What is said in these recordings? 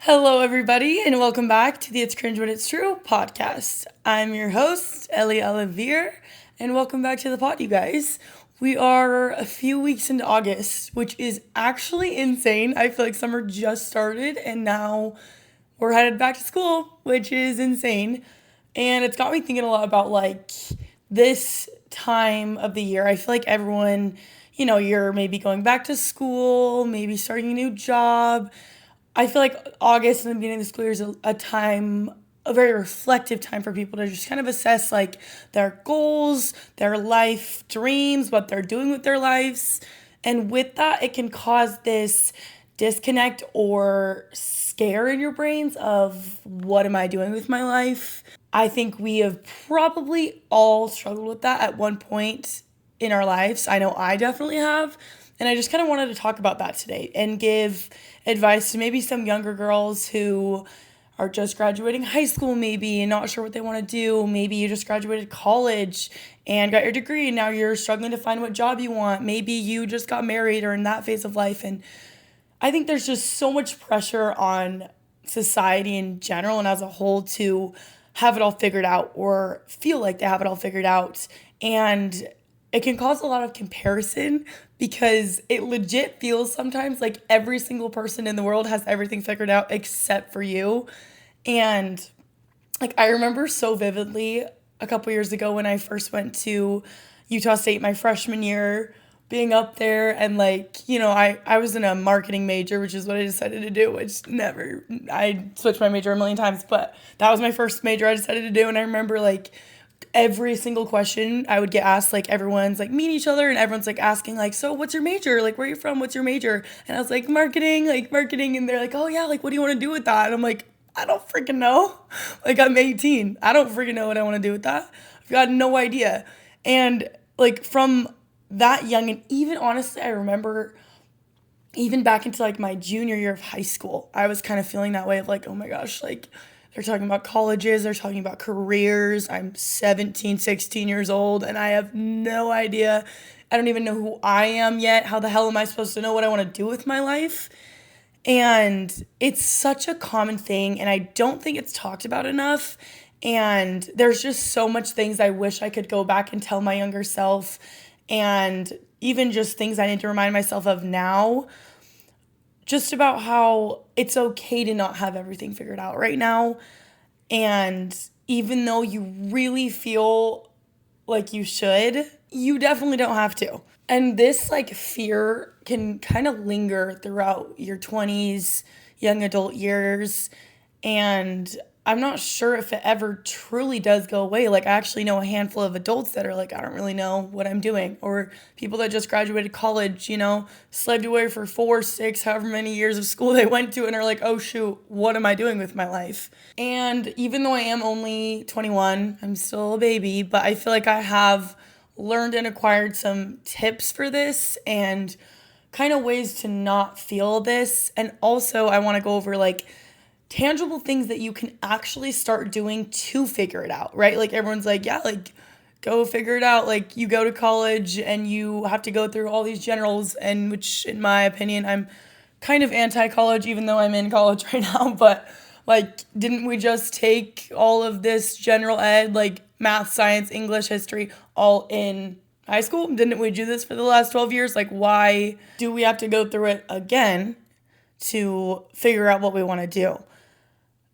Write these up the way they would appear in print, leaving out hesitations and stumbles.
Hello, everybody, and welcome back to the It's Cringe But It's True podcast. I'm your host, Ellie Olivier, and welcome back to the pod, you guys. We are a few weeks into August, which is actually insane. I feel like summer just started, and now we're headed back to school, which is insane. And it's got me thinking a lot about this time of the year. I feel like everyone, you're maybe going back to school, maybe starting a new job. I feel like August and the beginning of the school year is a very reflective time for people to just kind of assess their goals, their life dreams, what they're doing with their lives. And with that, it can cause this disconnect or scare in your brains of what am I doing with my life? I think we have probably all struggled with that at one point in our lives. I know I definitely have. And I just kind of wanted to talk about that today and give advice to maybe some younger girls who are just graduating high school, maybe, and not sure what they want to do. Maybe you just graduated college and got your degree, and now you're struggling to find what job you want. Maybe you just got married or in that phase of life. And I think there's just so much pressure on society in general and as a whole to have it all figured out or feel like they have it all figured out. And it can cause a lot of comparison because it legit feels sometimes like every single person in the world has everything figured out except for you. And I remember so vividly a couple years ago when I first went to Utah State my freshman year, being up there and I was in a marketing major, which is what I decided to do, which never, I switched my major a million times, but that was my first major I decided to do. And I remember every single question I would get asked, everyone's meeting each other and everyone's asking so what's your major? Where are you from? What's your major? And I was marketing. And they're oh yeah, what do you want to do with that? And I'm I don't freaking know. I'm 18. I don't freaking know what I want to do with that. I've got no idea. And from that young, and even honestly, I remember even back into my junior year of high school, I was kind of feeling that way of oh my gosh, they're talking about colleges, they're talking about careers. I'm 17, 16 years old, and I have no idea. I don't even know who I am yet. How the hell am I supposed to know what I want to do with my life? And it's such a common thing, and I don't think it's talked about enough. And there's just so much things I wish I could go back and tell my younger self, and even just things I need to remind myself of now, just about how it's okay to not have everything figured out right now. And even though you really feel like you should, you definitely don't have to. And this fear can kind of linger throughout your 20s, young adult years. And I'm not sure if it ever truly does go away. I actually know a handful of adults that are I don't really know what I'm doing. Or people that just graduated college, slaved away for 4, 6, however many years of school they went to and are oh shoot, what am I doing with my life? And even though I am only 21, I'm still a baby, but I feel I have learned and acquired some tips for this and kind of ways to not feel this. And also I want to go over tangible things that you can actually start doing to figure it out, right? Everyone's yeah, go figure it out. You go to college and you have to go through all these generals, and which in my opinion, I'm kind of anti-college, even though I'm in college right now. But didn't we just take all of this general ed, math, science, English, history, all in high school? Didn't we do this for the last 12 years? Why do we have to go through it again to figure out what we want to do?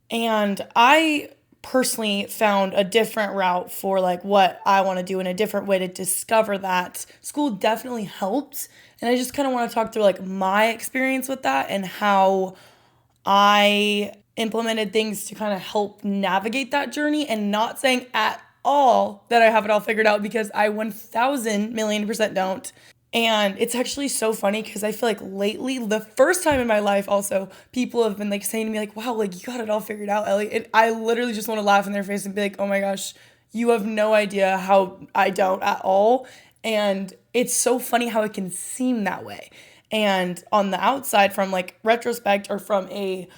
And I personally found a different route for what I want to do and a different way to discover that. School definitely helped. And I just kind of want to talk through my experience with that and how I implemented things to kind of help navigate that journey, and not saying at all that I have it all figured out, because I 1,000,000,000% don't. And it's actually so funny because I feel lately, the first time in my life also, people have been saying to me wow, you got it all figured out, Ellie. And I literally just want to laugh in their face and be oh my gosh, you have no idea how I don't at all. And it's so funny how it can seem that way. And on the outside, from retrospect or from a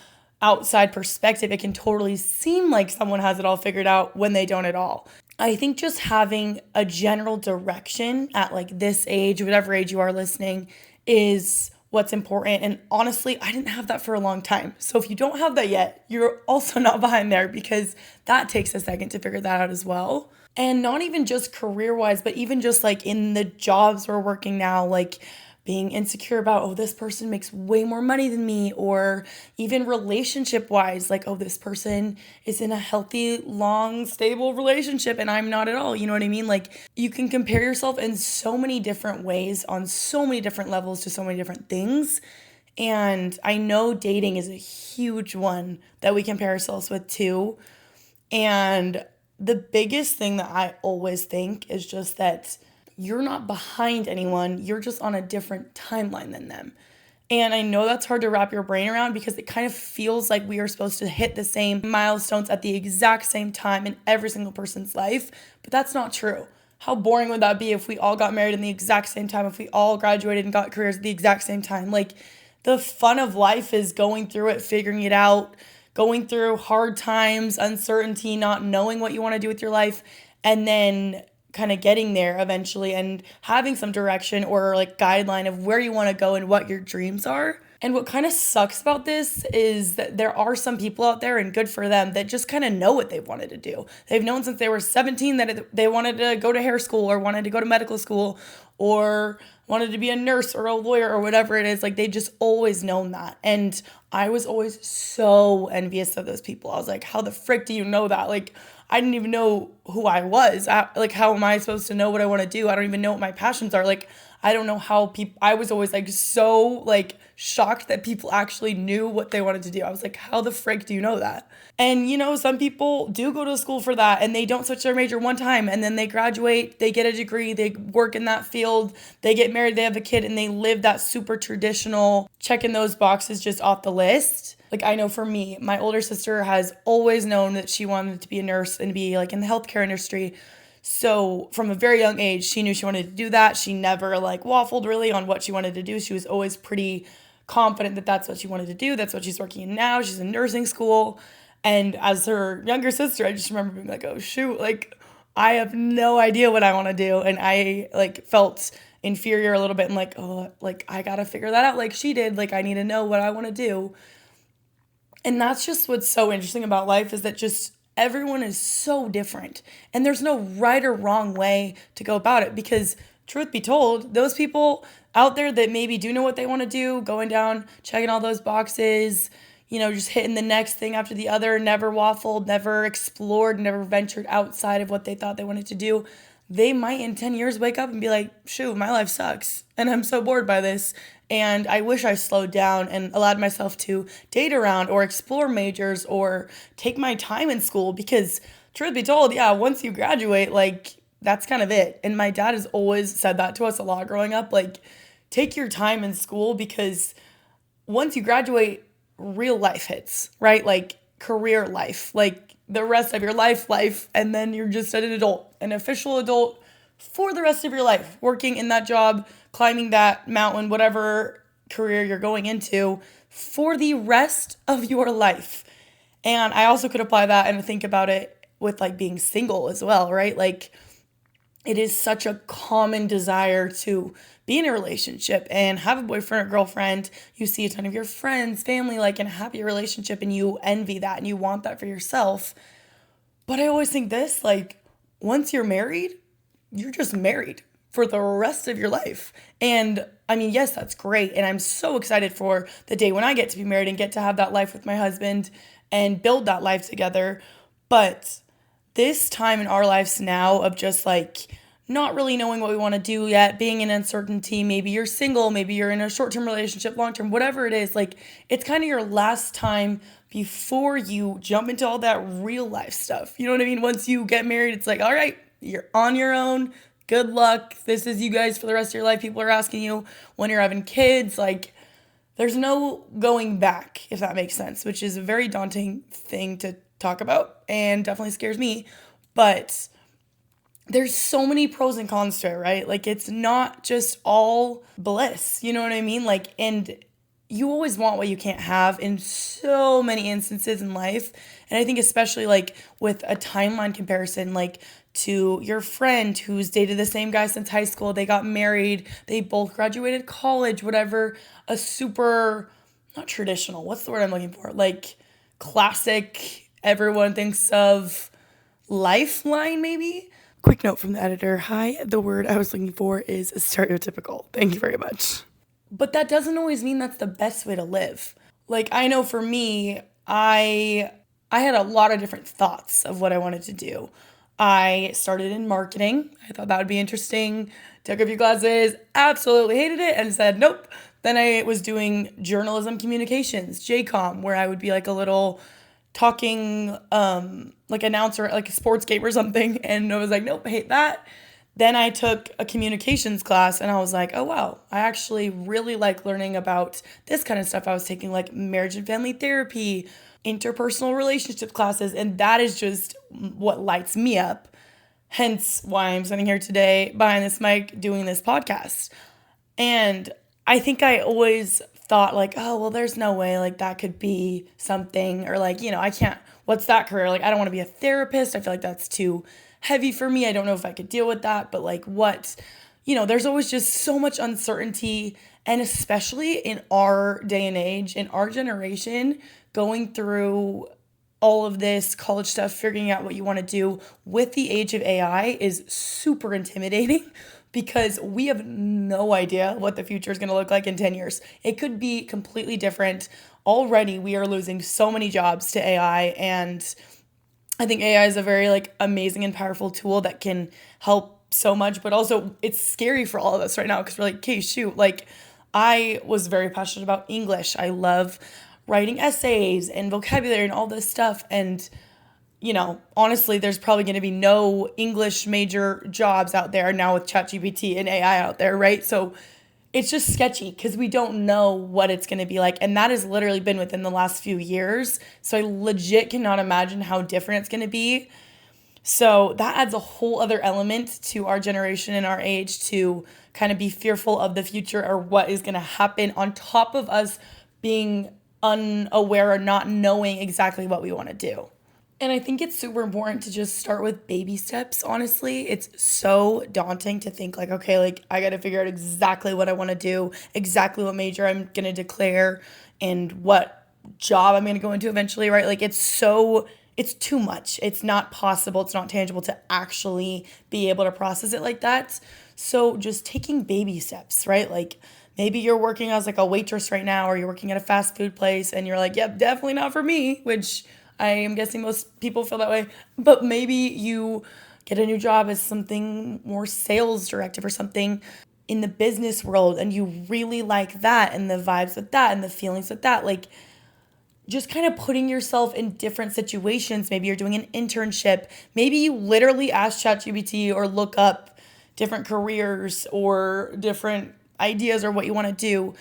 outside perspective, it can totally seem like someone has it all figured out when they don't at all. I think just having a general direction at this age, whatever age you are listening, is what's important. And honestly, I didn't have that for a long time. So if you don't have that yet, you're also not behind there, because that takes a second to figure that out as well. And not even just career wise, but even just like in the jobs we're working now, like being insecure about, oh, this person makes way more money than me, or even relationship wise, like, oh, this person is in a healthy, long, stable relationship and I'm not at all. You know what I mean? Like, you can compare yourself in so many different ways on so many different levels to so many different things. And I know dating is a huge one that we compare ourselves with too. And the biggest thing that I always think is just that you're not behind anyone, you're just on a different timeline than them. And I know that's hard to wrap your brain around, because it kind of feels like we are supposed to hit the same milestones at the exact same time in every single person's life, but that's not true. How boring would that be if we all got married in the exact same time, if we all graduated and got careers at the exact same time? Like, the fun of life is going through it, figuring it out, going through hard times, uncertainty, not knowing what you want to do with your life, and then kind of getting there eventually and having some direction or like guideline of where you want to go and what your dreams are. And what kind of sucks about this is that there are some people out there, and good for them, that just kind of know what they've wanted to do. They've known since they were 17 that they wanted to go to hair school or wanted to go to medical school or wanted to be a nurse or a lawyer or whatever it is. Like, they just always known that. And I was always so envious of those people. I was like, how the frick do you know that? Like, I didn't even know who I was. Like, how am I supposed to know what I want to do? I don't even know what my passions are. Like, I don't know how people, I was always like so like shocked that people actually knew what they wanted to do. I was like, how the frick do you know that? And some people do go to school for that and they don't switch their major one time, and then they graduate, they get a degree, they work in that field, they get married, they have a kid, and they live that super traditional, checking those boxes just off the list. Like, I know for me, my older sister has always known that she wanted to be a nurse and be like in the healthcare industry. So from a very young age, she knew she wanted to do that. She never like waffled really on what she wanted to do. She was always pretty confident that that's what she wanted to do. That's what she's working in now. She's in nursing school. And as her younger sister, I just remember being like, oh shoot, like I have no idea what I want to do. And I like felt inferior a little bit and like, oh, like I got to figure that out like she did. Like, I need to know what I want to do. And that's just what's so interesting about life, is that just everyone is so different. And there's no right or wrong way to go about it, because truth be told, those people out there that maybe do know what they want to do, going down, checking all those boxes, just hitting the next thing after the other, never waffled, never explored, never ventured outside of what they thought they wanted to do, they might in 10 years wake up and be like, shoot, my life sucks and I'm so bored by this. And I wish I slowed down and allowed myself to date around or explore majors or take my time in school, because truth be told, yeah, once you graduate, like that's kind of it. And my dad has always said that to us a lot growing up, like take your time in school, because once you graduate, real life hits, right? Like career life, like the rest of your life, and then you're just an adult, an official adult for the rest of your life, working in that job, climbing that mountain, whatever career you're going into for the rest of your life. And I also could apply that and think about it with like being single as well, right? Like it is such a common desire to be in a relationship and have a boyfriend or girlfriend. You see a ton of your friends, family, like in a happy relationship, and you envy that and you want that for yourself. But I always think this, like, once you're married, you're just married for the rest of your life. And I mean, yes, that's great. And I'm so excited for the day when I get to be married and get to have that life with my husband and build that life together. But this time in our lives now of just like not really knowing what we want to do yet, being in uncertainty, maybe you're single, maybe you're in a short-term relationship, long-term, whatever it is, like it's kind of your last time before you jump into all that real life stuff. You know what I mean? Once you get married, it's like, all right, you're on your own. Good luck. This is you guys for the rest of your life. People are asking you when you're having kids. Like, there's no going back, if that makes sense, which is a very daunting thing to talk about and definitely scares me. But there's so many pros and cons to it, right? Like, it's not just all bliss. You know what I mean? Like, and you always want what you can't have in so many instances in life. And I think especially like with a timeline comparison, like to your friend who's dated the same guy since high school, they got married, they both graduated college, whatever, a super, not traditional, what's the word I'm looking for? Like classic, everyone thinks of lifeline, maybe? Quick note from the editor. Hi, the word I was looking for is stereotypical. Thank you very much. But that doesn't always mean that's the best way to live. Like I know for me, I had a lot of different thoughts of what I wanted to do. I started in marketing. I thought that would be interesting. Took a few classes, absolutely hated it and said nope. Then I was doing journalism communications, JCOM, where I would be like a little talking like announcer like a sports game or something, and I was like nope, I hate that. Then I took a communications class and I was like, oh wow, I actually really like learning about this kind of stuff. I was taking like marriage and family therapy, interpersonal relationship classes, and that is just what lights me up. Hence why I'm sitting here today behind this mic doing this podcast. And I think I always thought like, oh, well, there's no way like that could be something, or like, I can't, what's that career? Like, I don't want to be a therapist. I feel like that's too heavy for me. I don't know if I could deal with that, but like what, there's always just so much uncertainty. And especially in our day and age, in our generation, going through all of this college stuff, figuring out what you want to do with the age of AI is super intimidating because we have no idea what the future is going to look like in 10 years. It could be completely different. Already, we are losing so many jobs to AI, and I think AI is a very like amazing and powerful tool that can help so much, but also it's scary for all of us right now because we're like, okay, shoot, like I was very passionate about English. I love writing essays and vocabulary and all this stuff. And, honestly, there's probably going to be no English major jobs out there now with ChatGPT and AI out there, right? So it's just sketchy because we don't know what it's going to be like. And that has literally been within the last few years. So I legit cannot imagine how different it's going to be. So that adds a whole other element to our generation and our age to kind of be fearful of the future or what is going to happen on top of us being unaware or not knowing exactly what we want to do. And I think it's super important to just start with baby steps, honestly. It's so daunting to think like, okay, like I got to figure out exactly what I want to do, exactly what major I'm going to declare and what job I'm going to go into eventually, right? Like it's too much. It's not possible. It's not tangible to actually be able to process it like that. So just taking baby steps, right? Like maybe you're working as like a waitress right now, or you're working at a fast food place and you're like, yep, definitely not for me, which I am guessing most people feel that way. But maybe you get a new job as something more sales directive or something in the business world and you really like that and the vibes with that and the feelings with that. Like just kind of putting yourself in different situations. Maybe you're doing an internship. Maybe you literally ask ChatGPT or look up different careers or different ideas or what you want to do.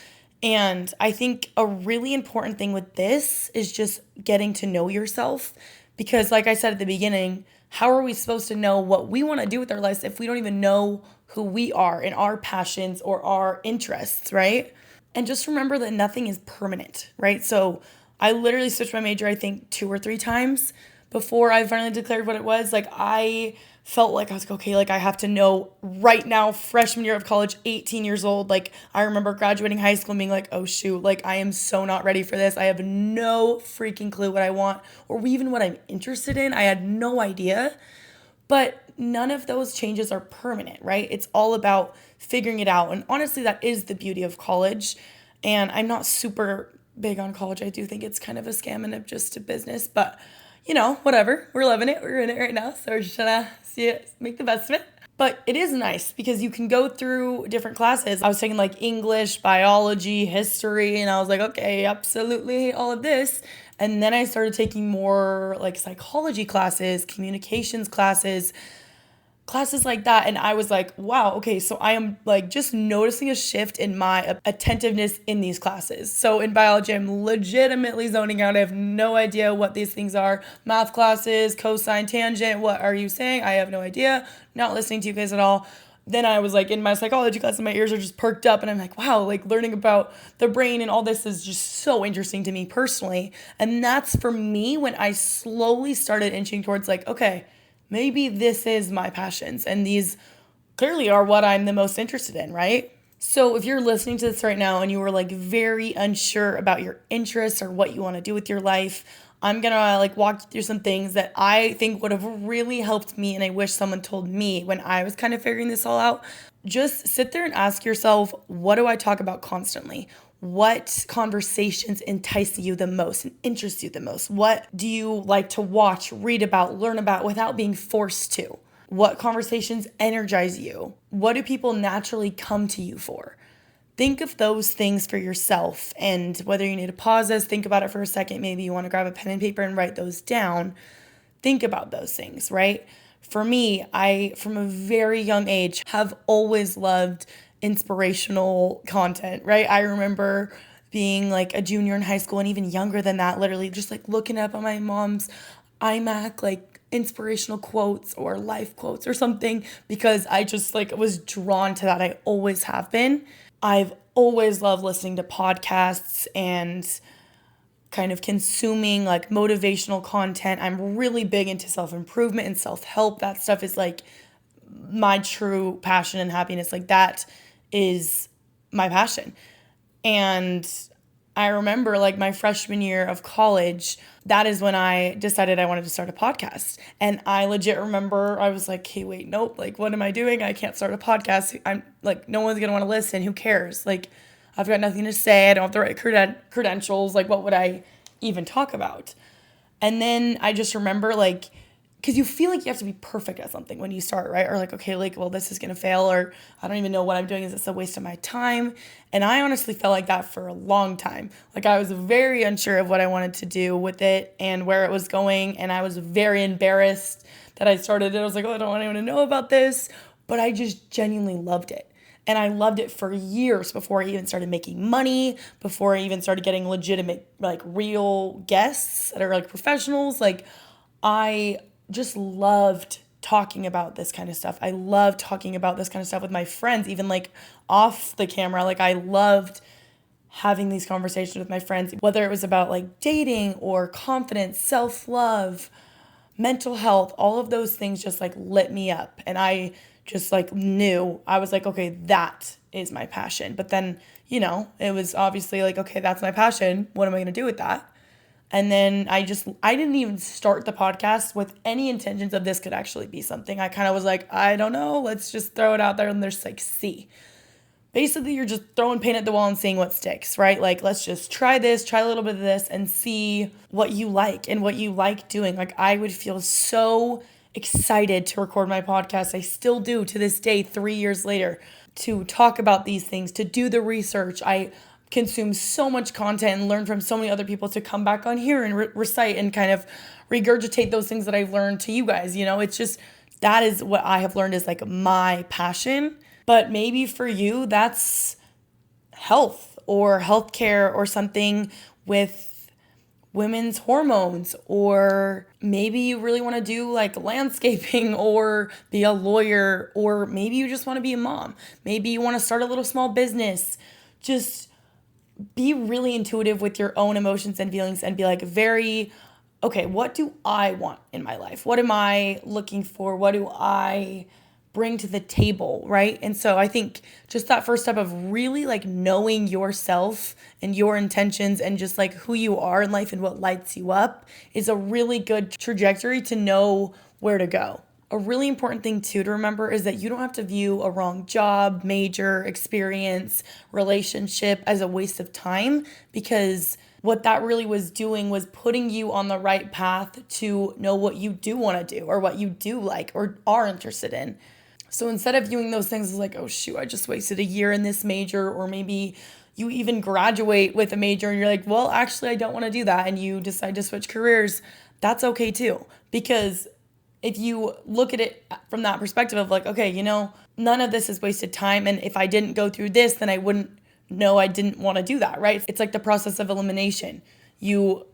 And I think a really important thing with this is just getting to know yourself. Because like I said at the beginning, how are we supposed to know what we want to do with our lives if we don't even know who we are and our passions or our interests, right? And just remember that nothing is permanent, right? So I literally switched my major, I think 2 or 3 times before I finally declared what it was. Like I felt like I was like, okay, like I have to know right now, freshman year of college, 18 years old. Like I remember graduating high school and being like, oh shoot, like I am so not ready for this. I have no freaking clue what I want or even what I'm interested in. I had no idea. But none of those changes are permanent, right? It's all about figuring it out. And honestly, that is the beauty of college. And I'm not super big on college. I do think it's kind of a scam and just a business, but whatever. We're loving it. We're in it right now. So we're just trying to see it, make the best of it. But it is nice because you can go through different classes. I was taking like English, biology, history, and I was like, okay, absolutely all of this. And then I started taking more like psychology classes, communications classes like that. And I was like, wow, okay, so I am like just noticing a shift in my attentiveness in these classes. So in biology, I'm legitimately zoning out. I have no idea what these things are. Math classes, cosine, tangent, what are you saying? I have no idea. Not listening to you guys at all. then I was like in my psychology class and my ears are just perked up and I'm like, wow, like learning about the brain and all this is just so interesting to me personally. And that's for me when I slowly started inching towards like, okay, maybe this is my passions and these clearly are what I'm the most interested in, right? So if you're listening to this right now and you were like very unsure about your interests or what you want to do with your life, I'm gonna like walk you through some things that I think would have really helped me and I wish someone told me when I was kind of figuring this all out. Just sit there and ask yourself, what do I talk about constantly? What conversations entice you the most and interest you the most? What do you like to watch, read about, learn about without being forced to? What conversations energize you? What do people naturally come to you for? Think of those things for yourself, and whether you need to pause this, think about it for a second, maybe you want to grab a pen and paper and write those down. Think about those things, right? For me, I, from a very young age, have always loved inspirational content, right? I remember being like a junior in high school and even younger than that, literally just like looking up on my mom's iMac, like inspirational quotes or life quotes or something, because I just like was drawn to that. I always have been. I've always loved listening to podcasts and kind of consuming like motivational content. I'm really big into self-improvement and self-help. That stuff is like my true passion and happiness. Like that is my passion. And I remember like my freshman year of college, that is when I decided I wanted to start a podcast. And I legit remember I was like, hey, wait, nope, like what am I doing? I can't start a podcast. I'm like, no one's gonna want to listen. Who cares? Like, I've got nothing to say. I don't have the right credentials. Like, what would I even talk about? And then I just remember like, because you feel like you have to be perfect at something when you start, right? Or like, okay, like, well, this is going to fail, or I don't even know what I'm doing. Is this a waste of my time? And I honestly felt like that for a long time. Like I was very unsure of what I wanted to do with it and where it was going. And I was very embarrassed that I started it. I was like, oh, I don't want anyone to know about this. But I just genuinely loved it. And I loved it for years before I even started making money, before I even started getting legitimate, like real guests that are like professionals. Like I just loved talking about this kind of stuff. I loved talking about this kind of stuff with my friends, even like off the camera. Like I loved having these conversations with my friends, whether it was about like dating or confidence, self-love, mental health, all of those things just like lit me up. And I just like knew, I was like, okay, that is my passion. But then, it was obviously like, okay, that's my passion. What am I going to do with that? And then I didn't even start the podcast with any intentions of this could actually be something. I kind of was like, I don't know, let's just throw it out there and there's like, see. Basically, you're just throwing paint at the wall and seeing what sticks, right? Like, let's just try this, try a little bit of this and see what you like and what you like doing. Like, I would feel so excited to record my podcast. I still do to this day, 3 years later, to talk about these things, to do the research. I consume so much content and learn from so many other people to come back on here and recite and kind of regurgitate those things that I've learned to you guys. It's just, that is what I have learned is like my passion. But maybe for you, that's health or healthcare or something with women's hormones, or maybe you really want to do like landscaping or be a lawyer, or maybe you just want to be a mom. Maybe you want to start a little small business. Just be really intuitive with your own emotions and feelings and be like okay, what do I want in my life? What am I looking for? What do I bring to the table, right? And so I think just that first step of really like knowing yourself and your intentions and just like who you are in life and what lights you up is a really good trajectory to know where to go. A really important thing too to remember is that you don't have to view a wrong job, major, experience, relationship as a waste of time, because what that really was doing was putting you on the right path to know what you do want to do or what you do like or are interested in. So instead of viewing those things as like, oh shoot, I just wasted a year in this major, or maybe you even graduate with a major and you're like, well, actually, I don't want to do that, and you decide to switch careers, that's okay too. Because if you look at it from that perspective of like, okay, none of this is wasted time. And if I didn't go through this, then I wouldn't know I didn't want to do that, right? It's like the process of elimination. You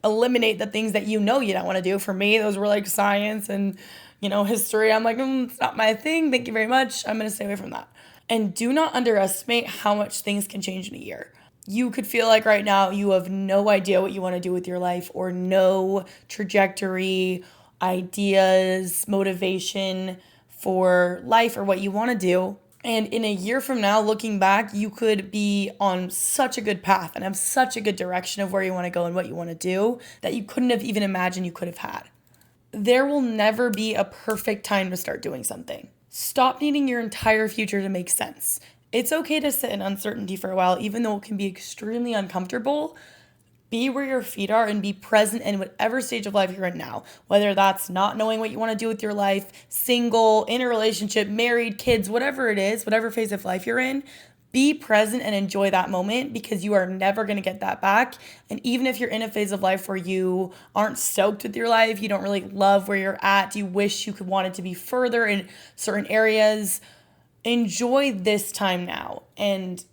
eliminate the things that you know you don't want to do. For me, those were like science and, history. I'm like, it's not my thing. Thank you very much. I'm going to stay away from that. And do not underestimate how much things can change in a year. You could feel like right now you have no idea what you want to do with your life, or no trajectory, ideas, motivation for life, or what you want to do. And in a year from now, looking back, you could be on such a good path and have such a good direction of where you want to go and what you want to do that you couldn't have even imagined you could have had. There will never be a perfect time to start doing something. Stop needing your entire future to make sense. It's okay to sit in uncertainty for a while, even though it can be extremely uncomfortable. Be where your feet are and be present in whatever stage of life you're in now. Whether that's not knowing what you want to do with your life, single, in a relationship, married, kids, whatever it is, whatever phase of life you're in, be present and enjoy that moment, because you are never going to get that back. And even if you're in a phase of life where you aren't stoked with your life, you don't really love where you're at, you wish you could want it to be further in certain areas, enjoy this time now and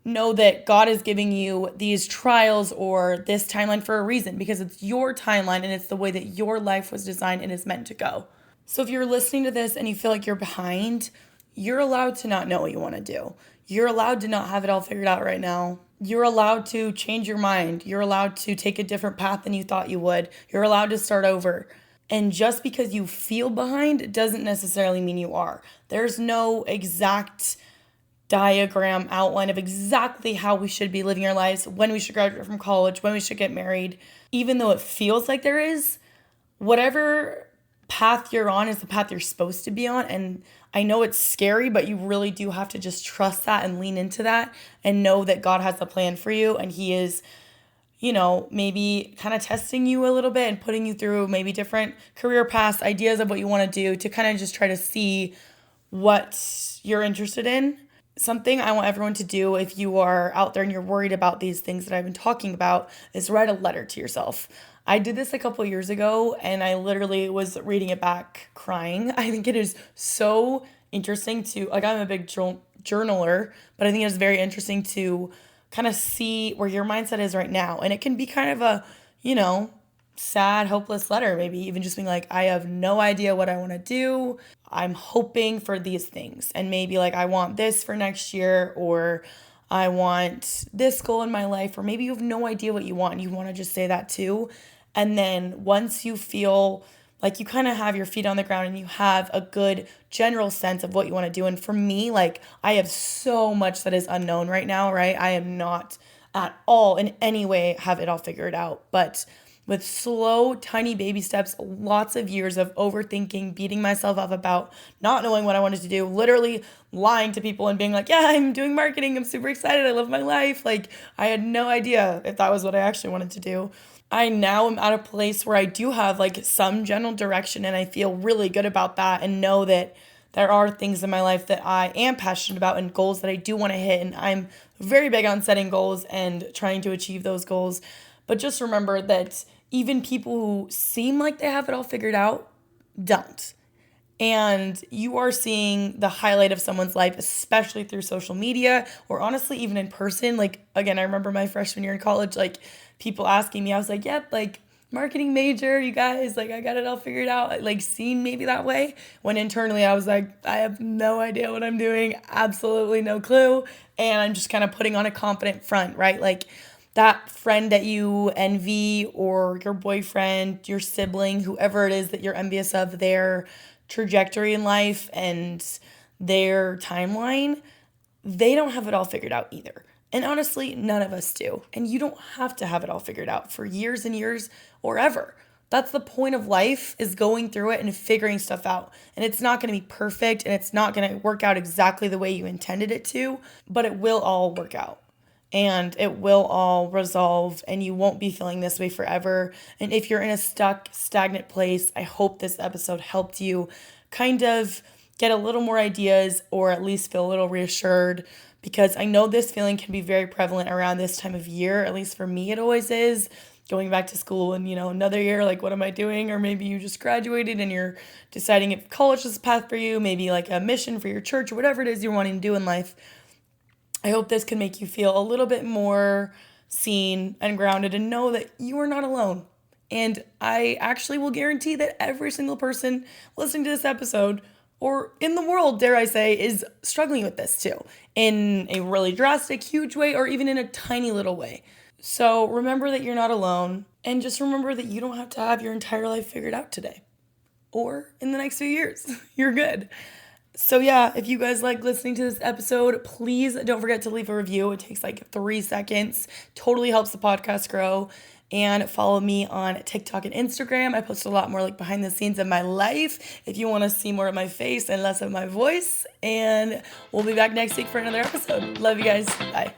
know that God is giving you these trials or this timeline for a reason, because it's your timeline and it's the way that your life was designed and is meant to go. So if you're listening to this and you feel like you're behind, you're allowed to not know what you want to do. You're allowed to not have it all figured out right now. You're allowed to change your mind. You're allowed to take a different path than you thought you would. You're allowed to start over. And just because you feel behind doesn't necessarily mean you are. There's no exact diagram outline of exactly how we should be living our lives, when we should graduate from college, when we should get married. Even though it feels like there is, whatever path you're on is the path you're supposed to be on. And I know it's scary, but you really do have to just trust that and lean into that and know that God has a plan for you, and He is, maybe kind of testing you a little bit and putting you through maybe different career paths, ideas of what you want to do, to kind of just try to see what you're interested in. Something I want everyone to do, if you are out there and you're worried about these things that I've been talking about, is write a letter to yourself. I did this a couple years ago and I literally was reading it back crying. I think it is so interesting to, like, I'm a big journaler, but I think it's very interesting to kind of see where your mindset is right now. And it can be kind of a, sad, hopeless letter, maybe even just being like, I have no idea what I want to do. I'm hoping for these things. And maybe like, I want this for next year, or I want this goal in my life, or maybe you have no idea what you want and you want to just say that too. And then once you feel like you kind of have your feet on the ground and you have a good general sense of what you want to do. And for me, like, I have so much that is unknown right now, right? I am not at all in any way have it all figured out, but with slow, tiny baby steps, lots of years of overthinking, beating myself up about not knowing what I wanted to do, literally lying to people and being like, yeah, I'm doing marketing. I'm super excited. I love my life. Like, I had no idea if that was what I actually wanted to do. I now am at a place where I do have like some general direction, and I feel really good about that, and know that there are things in my life that I am passionate about and goals that I do want to hit. And I'm very big on setting goals and trying to achieve those goals. But just remember that even people who seem like they have it all figured out don't. And you are seeing the highlight of someone's life, especially through social media, or honestly, even in person. Like, again, I remember my freshman year in college, like, people asking me, I was like, yep, like, marketing major, you guys, like, I got it all figured out. Like, seen maybe that way, when internally I was like, I have no idea what I'm doing, absolutely no clue. And I'm just kind of putting on a confident front, right? Like, that friend that you envy, or your boyfriend, your sibling, whoever it is that you're envious of, their trajectory in life and their timeline, they don't have it all figured out either. And honestly, none of us do. And you don't have to have it all figured out for years and years or ever. That's the point of life, is going through it and figuring stuff out. And it's not going to be perfect, and it's not going to work out exactly the way you intended it to, but it will all work out. And it will all resolve, and you won't be feeling this way forever. And if you're in a stuck, stagnant place, I hope this episode helped you kind of get a little more ideas, or at least feel a little reassured, because I know this feeling can be very prevalent around this time of year. At least for me, it always is. Going back to school and, another year, like, what am I doing? Or maybe you just graduated and you're deciding if college is a path for you, maybe like a mission for your church, or whatever it is you're wanting to do in life. I hope this can make you feel a little bit more seen, and grounded, and know that you are not alone. And I actually will guarantee that every single person listening to this episode, or in the world, dare I say, is struggling with this too, in a really drastic, huge way, or even in a tiny little way. So remember that you're not alone, and just remember that you don't have to have your entire life figured out today or in the next few years. You're good. So yeah, if you guys like listening to this episode, please don't forget to leave a review. It takes like 3 seconds. Totally helps the podcast grow. And follow me on TikTok and Instagram. I post a lot more like behind the scenes of my life if you want to see more of my face and less of my voice. And we'll be back next week for another episode. Love you guys. Bye.